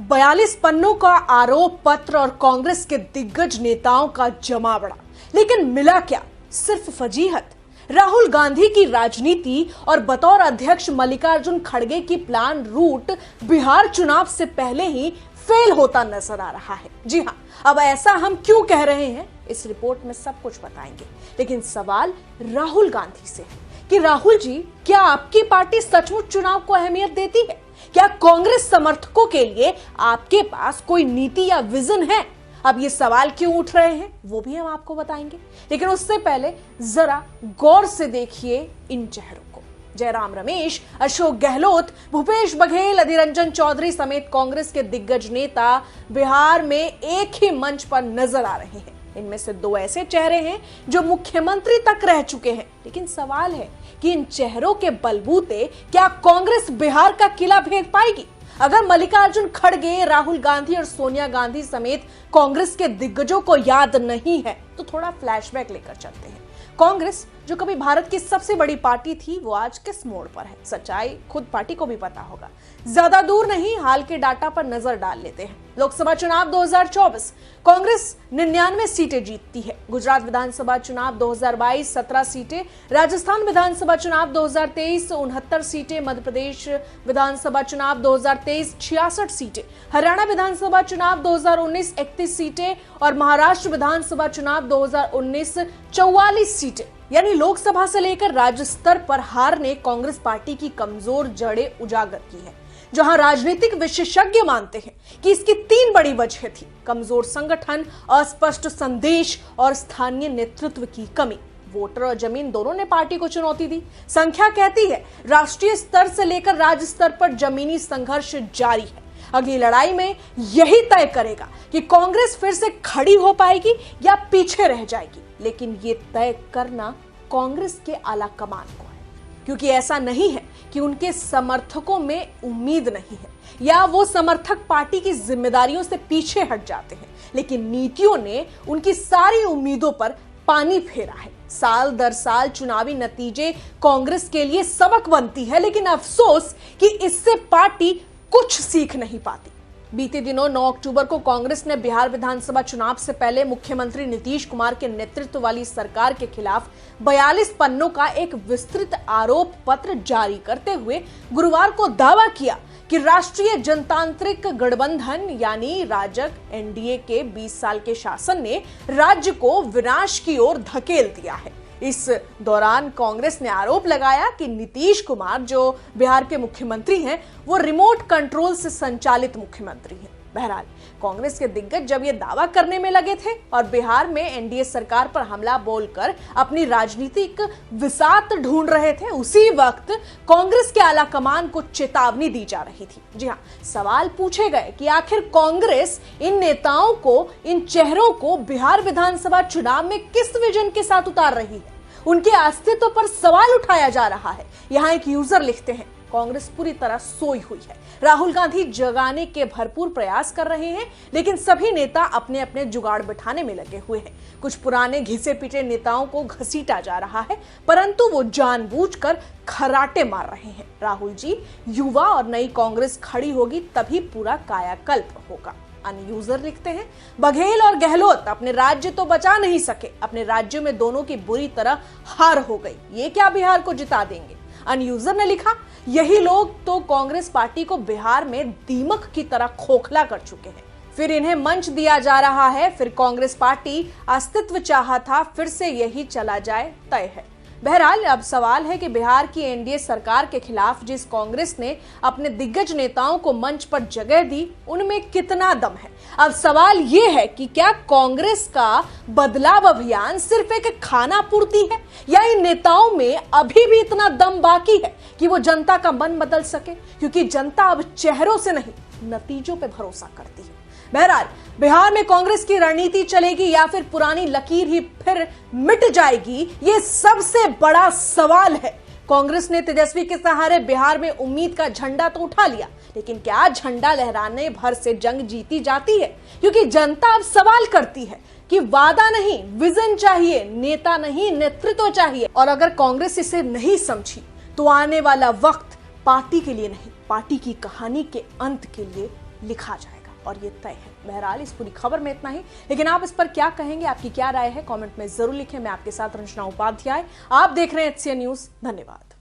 42 पन्नों का आरोप पत्र और कांग्रेस के दिग्गज नेताओं का जमावड़ा, लेकिन मिला क्या? सिर्फ फजीहत। राहुल गांधी की राजनीति और बतौर अध्यक्ष मल्लिकार्जुन खड़गे की प्लान रूट बिहार चुनाव से पहले ही फेल होता नजर आ रहा है। जी हां, अब ऐसा हम क्यों कह रहे हैं, इस रिपोर्ट में सब कुछ बताएंगे। लेकिन सवाल राहुल गांधी से है कि राहुल जी, क्या आपकी पार्टी सचमुच चुनाव को अहमियत देती है? क्या कांग्रेस समर्थकों के लिए आपके पास कोई नीति या विजन है? अब ये सवाल क्यों उठ रहे हैं वो भी हम आपको बताएंगे, लेकिन उससे पहले जरा गौर से देखिए इन चेहरों को। जयराम रमेश, अशोक गहलोत, भूपेश बघेल, अधीर रंजन चौधरी समेत कांग्रेस के दिग्गज नेता बिहार में एक ही मंच पर नजर आ रहे हैं। इनमें से दो ऐसे चेहरे हैं जो मुख्यमंत्री तक रह चुके हैं, लेकिन सवाल है कि इन चेहरों के बलबूते क्या कांग्रेस बिहार का किला भेद पाएगी? अगर मल्लिकार्जुन खड़गे, राहुल गांधी और सोनिया गांधी समेत कांग्रेस के दिग्गजों को याद नहीं है तो थोड़ा फ्लैशबैक लेकर चलते हैं। कांग्रेस जो कभी भारत की सबसे बड़ी पार्टी थी, वो आज किस मोड़ पर है? सच्चाई खुद पार्टी को भी पता होगा। ज्यादा दूर नहीं, हाल के डाटा पर नजर डाल लेते हैं। लोकसभा चुनाव 2024 कांग्रेस 99 सीटें जीतती है। गुजरात विधानसभा चुनाव 2022 17 सीटें, राजस्थान विधानसभा चुनाव 2023 69 सीटें, मध्य प्रदेश विधानसभा चुनाव 2023 66 सीटें, हरियाणा विधानसभा चुनाव 2019 31 सीटें और महाराष्ट्र विधानसभा चुनाव 2019 44 सीटें। यानी लोकसभा से लेकर राज्य स्तर पर हार ने कांग्रेस पार्टी की कमजोर जड़ें उजागर की है, जहां राजनीतिक विशेषज्ञ मानते हैं कि इसकी 3 बड़ी वजह थी: कमजोर संगठन, अस्पष्ट संदेश और स्थानीय नेतृत्व की कमी। वोटर और जमीन दोनों ने पार्टी को चुनौती दी। संख्या कहती है राष्ट्रीय स्तर से लेकर राज्य स्तर पर जमीनी संघर्ष जारी है। अगली लड़ाई में यही तय करेगा कि कांग्रेस फिर से खड़ी हो पाएगी या पीछे रह जाएगी। लेकिन ये तय करना कांग्रेस के आला कमान को है, क्योंकि ऐसा नहीं है कि उनके समर्थकों में उम्मीद नहीं है या वो समर्थक पार्टी की जिम्मेदारियों से पीछे हट जाते हैं, लेकिन नीतियों ने उनकी सारी उम्मीदों पर पानी फेरा है। साल दर साल चुनावी नतीजे कांग्रेस के लिए सबक बनती है, लेकिन अफसोस कि इससे पार्टी कुछ सीख नहीं पाती। बीते दिनों 9 अक्टूबर को कांग्रेस ने बिहार विधानसभा चुनाव से पहले मुख्यमंत्री नीतीश कुमार के नेतृत्व वाली सरकार के खिलाफ 42 पन्नों का एक विस्तृत आरोप पत्र जारी करते हुए गुरुवार को दावा किया कि राष्ट्रीय जनतांत्रिक गठबंधन यानी राजग एनडीए के 20 साल के शासन ने राज्य को विनाश की ओर धकेल दिया है। इस दौरान कांग्रेस ने आरोप लगाया कि नीतीश कुमार जो बिहार के मुख्यमंत्री हैं, वो रिमोट कंट्रोल से संचालित मुख्यमंत्री हैं। बहरहाल कांग्रेस के दिग्गज जब ये दावा करने में लगे थे और बिहार में एनडीए सरकार पर हमला बोलकर अपनी राजनीतिक विसात ढूंढ रहे थे, उसी वक्त कांग्रेस के आला कमान को चेतावनी दी जा रही थी। जी हाँ, सवाल पूछे गए कि आखिर कांग्रेस इन नेताओं को, इन चेहरों को बिहार विधानसभा चुनाव में किस विजन के साथ उतार रही है? उनके अस्तित्व पर सवाल उठाया जा रहा है। यहाँ एक यूजर लिखते हैं, कांग्रेस पूरी तरह सोई हुई है। राहुल गांधी जगाने के भरपूर प्रयास कर रहे हैं, लेकिन सभी नेता अपने अपने जुगाड़ बिठाने में लगे हुए हैं। कुछ पुराने घिसे पिटे नेताओं को घसीटा जा रहा है, परंतु वो जानबूझकर खराटे मार रहे हैं। राहुल जी, युवा और नई कांग्रेस खड़ी होगी तभी पूरा कायाकल्प होगा। अन्य यूजर लिखते हैं, बघेल और गहलोत अपने राज्य तो बचा नहीं सके, अपने राज्यों में दोनों की बुरी तरह हार हो गई, ये क्या बिहार को जिता देंगे? अन्य यूजर ने लिखा, यही लोग तो कांग्रेस पार्टी को बिहार में दीमक की तरह खोखला कर चुके हैं। फिर इन्हें मंच दिया जा रहा है, फिर कांग्रेस पार्टी अस्तित्व चाहा था, फिर से यही चला जाए तय है। बहरहाल अब सवाल है कि बिहार की एनडीए सरकार के खिलाफ जिस कांग्रेस ने अपने दिग्गज नेताओं को मंच पर जगह दी, उनमें कितना दम है? अब सवाल यह है कि क्या कांग्रेस का बदलाव अभियान सिर्फ एक खाना पूर्ति है या इन नेताओं में अभी भी इतना दम बाकी है कि वो जनता का मन बदल सके? क्योंकि जनता अब चेहरों से नहीं, नतीजों पर भरोसा करती है। बहरहाल बिहार में कांग्रेस की रणनीति चलेगी या फिर पुरानी लकीर ही फिर मिट जाएगी, ये सबसे बड़ा सवाल है। कांग्रेस ने तेजस्वी के सहारे बिहार में उम्मीद का झंडा तो उठा लिया, लेकिन क्या झंडा लहराने भर से जंग जीती जाती है? क्योंकि जनता अब सवाल करती है कि वादा नहीं, विजन चाहिए, नेता नहीं, नेतृत्व चाहिए। और अगर कांग्रेस इसे नहीं समझी तो आने वाला वक्त पार्टी के लिए नहीं, पार्टी की कहानी के अंत के लिए लिखा जाएगा और ये तय है। बहरहाल इस पूरी खबर में इतना ही, लेकिन आप इस पर क्या कहेंगे, आपकी क्या राय है, कमेंट में जरूर लिखें। मैं आपके साथ रंजना उपाध्याय, आप देख रहे हैं HCN न्यूज। धन्यवाद।